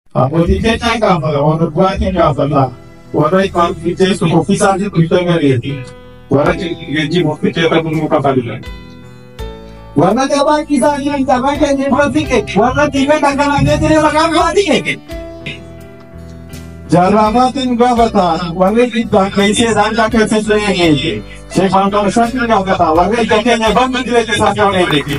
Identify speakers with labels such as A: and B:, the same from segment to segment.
A: Apotiche cakap, orang buat yang cakap lah. Orang ikut kita officer je kita ngari. Orang gaji officer tak perlu kapal lah. Orang jawab kisah yang jawab yang berfikir. Orang tiba tanggal ni jadi orang berfikir. Jarabatin gua bata, orang kita कैसे जाना कैसे चलेंगे. शेख फाउंडेशन ने क्या बता, orang kita ने बंद किए के साथ जाने देगी.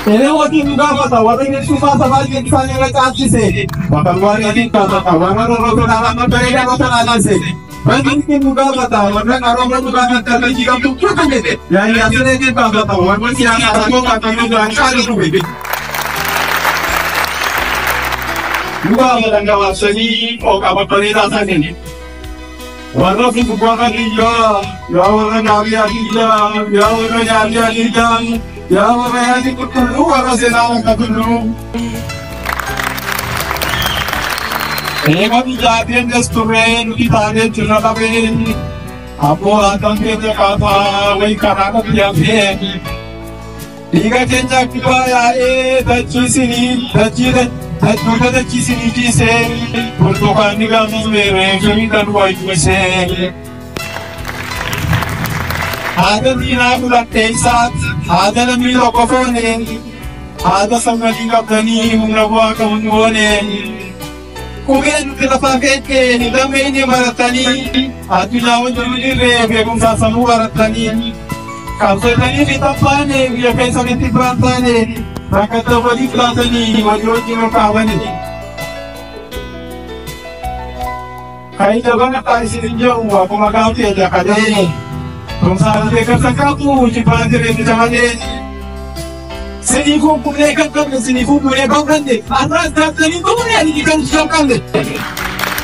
A: Ini waktu juga bata, orang ini cuma sabal ke kisah yang lekas sih. Bakal orang ini kata, orang orang dalam mereka kata anak sih. Orang ini juga bata, orang orang juga kata jika tu kita ni. Yang asal ini kata, orang mesti anak aku kata juga angkat itu begitu. Juga orang jawab seni, orang berperintah seni. Orang itu bukan dia, ya orang dia, ya orang dia, ya orang yang ikut dulu, orang senang ikut dulu. Kami jadi restoran kita ada cuma tapi apa akan kita kata, wei kerana dia pun. Jika kita kaya, dah sini, dah sini cise, bertukar ni kami mere, kami tak buat cise. Ada di nabulat tesat, ada nabi lokofone, ada sama di kapteni mengawa kamunone. Kugen kita pakai ke, ni dami ni maratani, atu lawan dulu ni begum sasamu maratani. Kalau tadi kita panen, dia pensar nanti berantai, maka terjadi berantai, wajib kawan ini. Kain jangan tak isi jauh, aku makan tiada kadang. Bangsa mereka sangkaku, cepat jadi jangan ini. Seniku punya kan, seniku punya kan deh. Anak seniku punya ini kan siapkan deh.